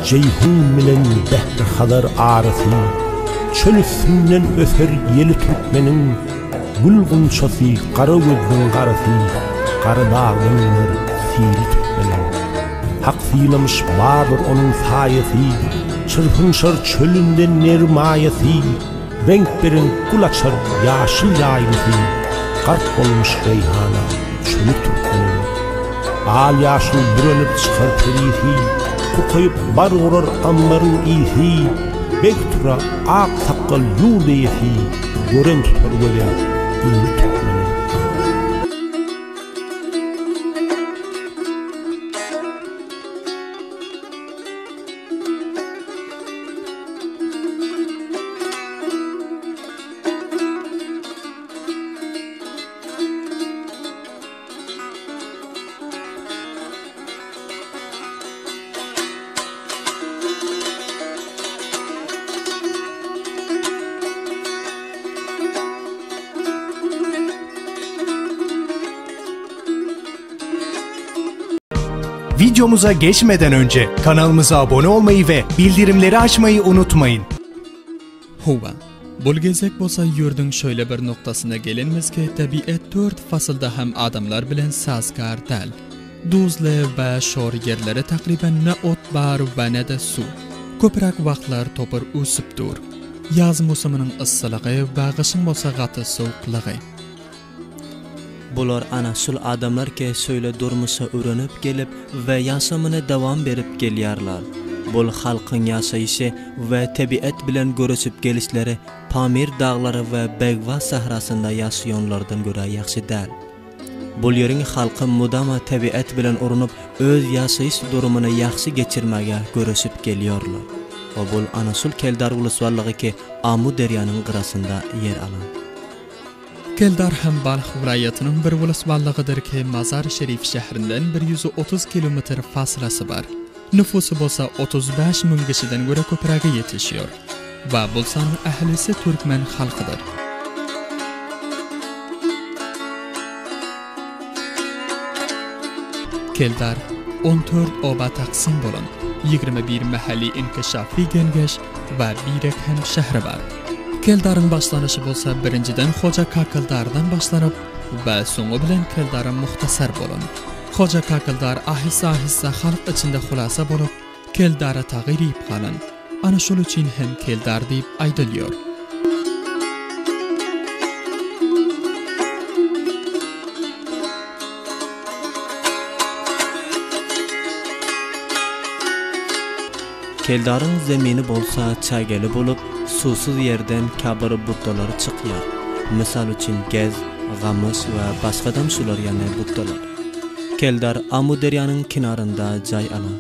ceyhun bilen behri hadar arası, çöl üstünden öter yeli Türkmenin, gül gunçası kara gözün karası, kara dağınlar siri Türkmenin. Hak filamış vardır onun sayesi, çırpınşar çölünden nermayesi, renk veren gül açar yaşıl yaylısı, garp olmuş reyhana çölü Türkmenin. Al yaşıl bürönüp çıkar terihi, kokayıp bar uğrar ambarın iyisi, bek tura ak sakkal yuğ deyesi, gören tutar gören ünlü Türkmenin. Videomuza geçmeden önce kanalımıza abone olmayı ve bildirimleri açmayı unutmayın. Huwa, bul gezek bolsa yurdun şöyle bir noktasına gelinmizki tabiat 4 fasılda hem adamlar bilen sazgar dal. Duzlu ve şor yerlere takriben ne ot bar ve ne de su. Köprak vaqtlar topur üsüp dur. Yaz musiminin ısılığı ve qışın bolsa gatı soğuklığı. Bular ana şul adamlar ki söyle durmuşa öğrenip gelip ve yaşamına devam berip gelyarlar. Bul halkın yaşayışı ve tabiat bilen görüşüp gelişleri Pamir dağları ve Begva sahrasında yaşayanlardan göre yaxşı der. Bul yerin halkı mudama tabiat bilen urunup öz yaşayış durumunu yaxşı geçirmeye görüşüp geliyorlar. O bul ana şul Keldar ulusvarlığı ki Amu deryanın qırasında yer alan. Keldar hem Balx vilayetinin bir ulusvarlığıdır ki Mazar Şerif şehrinden 130 kilometre fasilesi var. Nüfusu bolsa 35 bin kişiden göre köprege yetişiyor. Ve Bulsanın ahlisi Türkmen halkıdır. Keldar 14 oba taksim bolan, 21 mahalli inkişafi gengeş ve birek hem şehri var. Keldarın başlanışı bolsa birinciden Hoca Kakıldar'dan başlanıp ve sonu bilen Keldar'ın muhtasar bolun. Hoca Kakıldar ahissa halk içinde hulasa bolup Keldar'a tağir deyip kalan. Ana şol için hem Keldar deyip aydılıyor. Keldarın zemini bolsa çaygeli bolup susuz yerden kabırı buttaları çıkıyor. Misal için gez, gamış ve başkadan sular yana buttalar. Keldar Amu deryanın kinarında cay alan.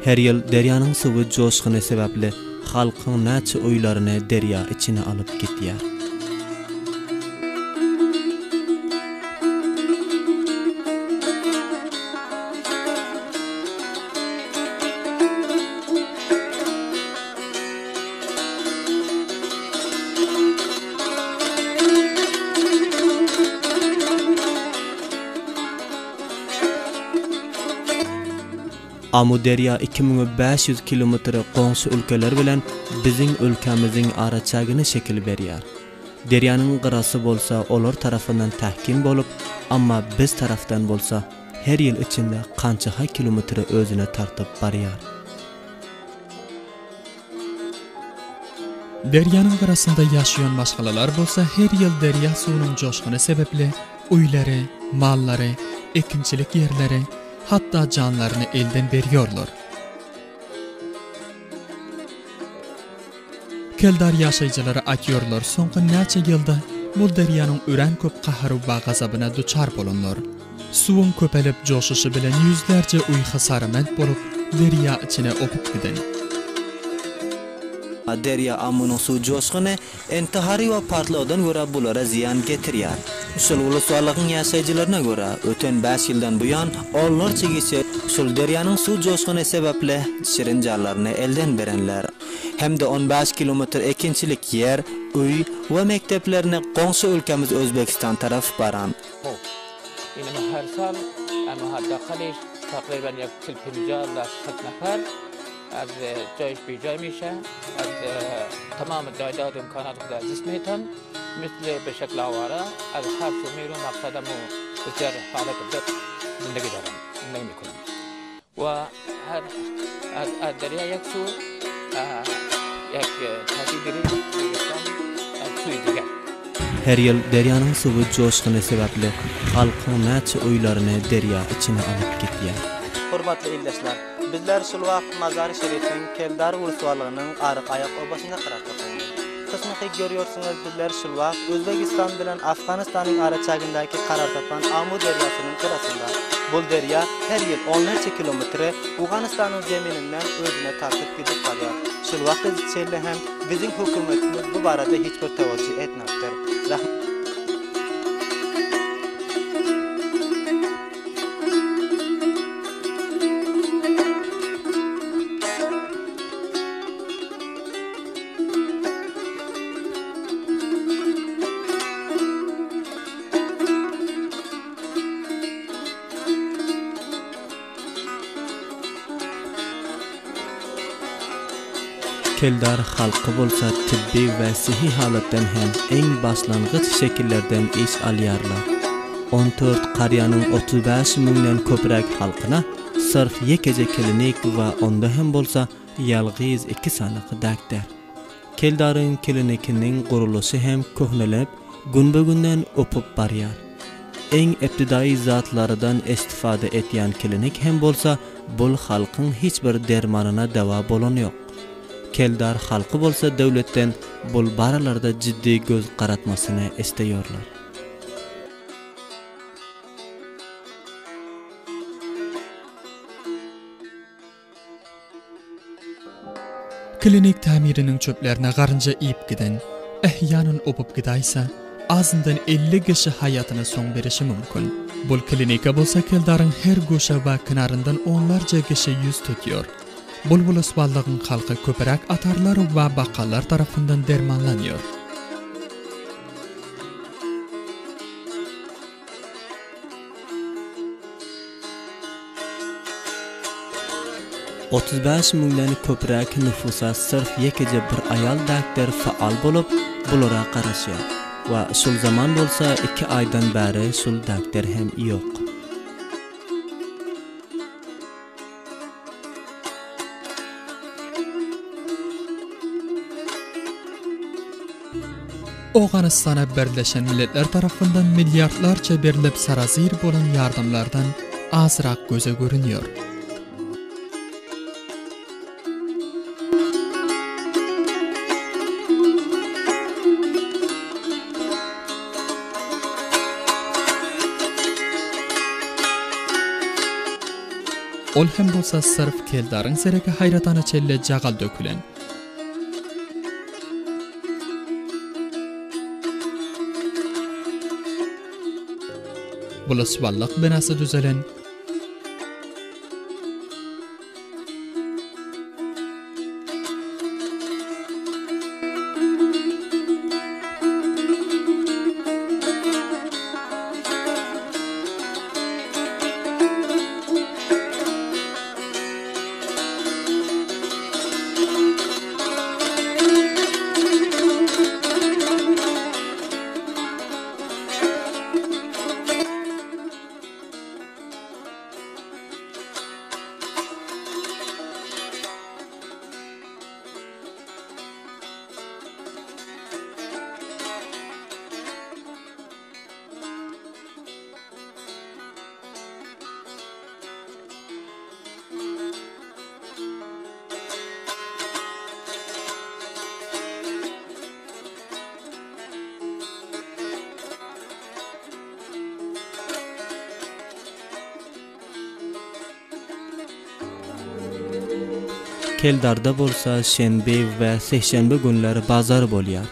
Her yıl deryanın suvu coşkunu sebeple halkın neçe oylarını derya içine alıp gidiyor. Amu derya 2500 kilometre qoңsu ülkeler bilen bizim ülkemizin araçagını şekil veriyor. Deryanın qırası bolsa olar tarafından tahkim bolup, ama biz taraftan bolsa her yıl içinde qancha kilometre özüne tartıp barıyor. Deryanın qırasında yaşayan başqalalar bolsa her yıl derya suyunun coşkunu sebeple uyları, malları, ekinçilik yerleri, hatta canlarını elden veriyorlar. Keldar yaşayıcıları atıyorlar sonqı neçe yılda bu deryanın ören köp qaharu ve gazabına duçar bolunlar. Suvun köpelip coşuşu bilen yüzlerce uy hasarament bolup derya içine okup giden. Derya Amu'nun su coşkunu intihari ve partlıdan göre bulara ziyan getiriyor. Şol uluslarlığın yaşayıcılarına göre öten 5 yıldan bu yan onlar çekisi şol deryanın su coşkunu sebeple şirincarlarını elden verenler. Hem de 15 kilometre ekinçilik yer, uy ve mekteplerine qoңsu ülkemiz Özbekistan taraf baran. Her sal ama hatta qalish takriben 50 nefer از جایش بیجای میشه، از تمام جایداد امکانات خود از دست میتن، مثل به شکل آواره از هر سو میرون مقصدم و بسیار حالت بد زندگی دارم، زندگی میکنم و هر از دریا یک سو یک تاکی گیری میگستم از سوی دیگر. Her yıl deryanın suvu coşkunu sebeple halkın näçe oylaryny derya içine alıp gitýär. Hormatly ildeşler, bizler şol wagt Mazar-ı Şerifin Keldar ulsuwalygynyň arq ayak obasyna qarapdyk. Kısmyky görýärsiňiz, bizler şol wagt Özbegistan bilen Afganistanyň araçagyndaky qarar tapan Amu deryasynyň kırasynda. Bol derya her yıl 10 kilometre Awganistanyň zemininden özüne tartyp gidip barýar. Şol wagt içinde hem biziň hökümetimiz bu barada hiç bir tawajjuh etmekdir. Keldar halkı bolsa tibbi ve sihi halatdan hem en başlangıç şekillerden iş alýarlar. 14 qaryanın 35 müňden köprek halkyna sırf yekece klinik ve onda hem bolsa yalgyz 2 sanaky daktar. Keldarın klinikinin guruluşy hem köhnelip günbegünden opup barýar. En eptidai zatlardan istifade etýän klinik hem bolsa bol halkın hiç bir dermanyna dawa bolan ýok. Keldar halkı bolsa döwletden bol baralarda jiddi göz qaratmasyny isteýärler. Klinik tamirinin çöplerine garınca iyip giden, ehyanın opup gidaysa, azından 50 kişi hayatına son verişi mümkün. Bol klinika bolsa Keldarın her goşa ve kınarından onlarca kişi yüz tutuyor. Bol usballığın halkı köperek atarlar ve bakallar tarafından dermanlanıyor. $35 müňden köprek nüfusa sırf yekece bir ayal daktar faal bolup bulara garaşýar. Ve şol zaman bolsa 2 aydan bäri şol daktar hem ýok. Awganistana Birleşen Milletler tarafından milyardlarca berilip sarazir bolan yardımlardan azrak göze görünüyor. Ol hem bolsa sırf Keldarın sereke hayratana çelle jagal dökülen. Bulasvallık binası düzelen, Keldarda bolsa şenbe ve seşşenbe günleri bazar bolýar.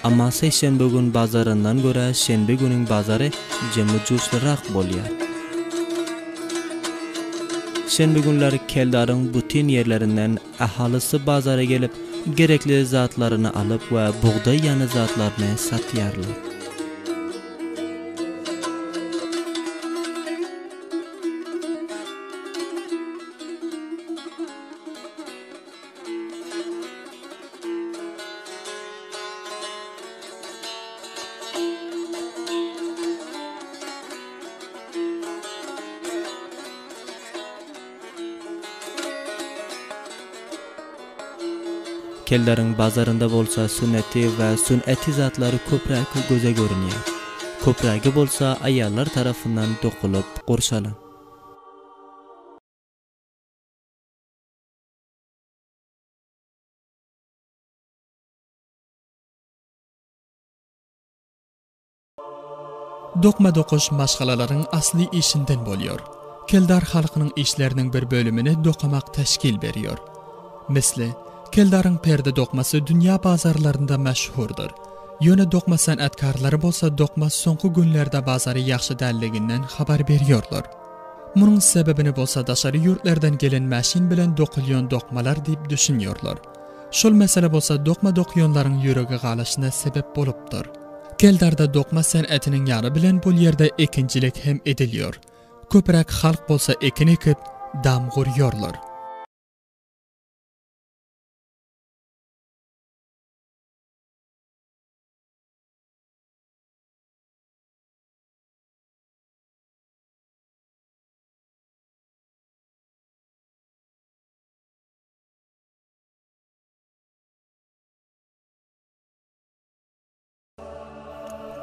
Amma seşşenbe gün bazarından göre şenbe günüň bazary jemli juşlyrak bolýar. Şenbe günleri Keldarın bütün yerlerinden ahalisi bazara gelip gerekli zatlaryny alıp ve buğday ýany zatlaryny satýarlar. Keldarın bazarında bolsa sünneti ve sünneti zatları köprek göze görünüyor. Köpregi bolsa ayallar tarafından dokulup qurşalan. Dokma dokuş maşgalaların asli işinden boluyor. Keldar halkının işlerinin bir bölümünü dokumak teşkil veriyor. Misli, Keldarın perde dokması dünya bazarlarında meşhurdur. Yöne dokma sanatkarları bolsa dokma sonku günlerde bazarı yaxşı dəlligindən haber veriyorlar. Bunun sebebini bolsa daşarı yurtlardan gelen maşin bilen dokulyon dokmalar deyip düşünüyorlar. Şol mesele bolsa dokma dokuyonların yürüge qalışına sebep bolupdur. Keldarda dokma sanatının yanı bilen bol yerde ekincilik hem ediliyor. Köprek halk bolsa ekin ekip dam guryorlar.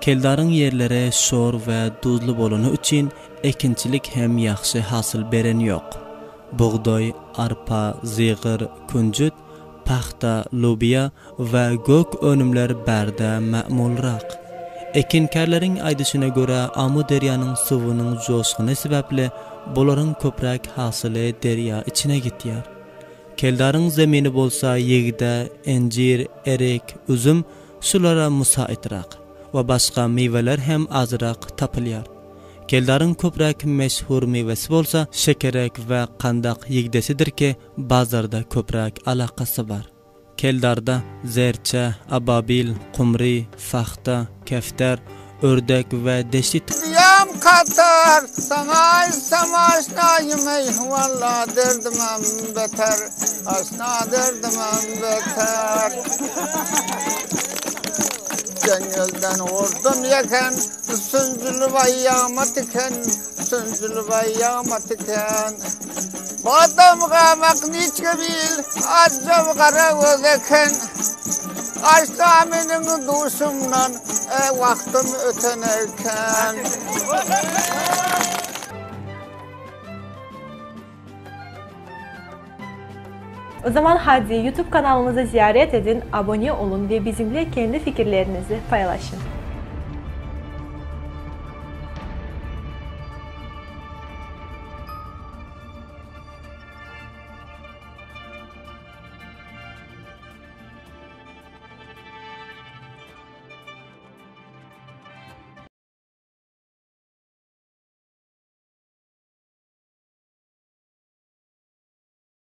Keldarın yerlere şor ve duzlu bolunu için ekinçilik hem yaxşı hasıl beren yok. Buğday, arpa, zığır, küncüt, paxta, lobiya ve gök önümler berde ma'mulraq. Ekinkarların aydışına göre Amu deryanın sıvının coşkunu sebeple boların köprek hasılı derya içine gittiyor. Keldarın zemini bolsa yegde, encir, erik, üzüm sulara musaitraq ve başka meyveler hem azraq tapılıyor. Keldarın köprek meşhur meyvesi bolsa şekerek ve kandak yegdesidir ki bazarda köprek alakası var. Keldarda zerçe, ababil, kumri, faxta, kefter, ördek ve deşit Yam katar sana aşnayım eyvallah derdimem beter aşna derdimem beter Gönülden vurdum yeken süncülü bayyamat iken süncülü bayyamat iken Badam qamaq niçke bil acab qara özeken Açta menin duşumdan vaktim ötenerken O zaman hadi YouTube kanalımızı ziyaret edin, abone olun ve bizimle kendi fikirlerinizi paylaşın.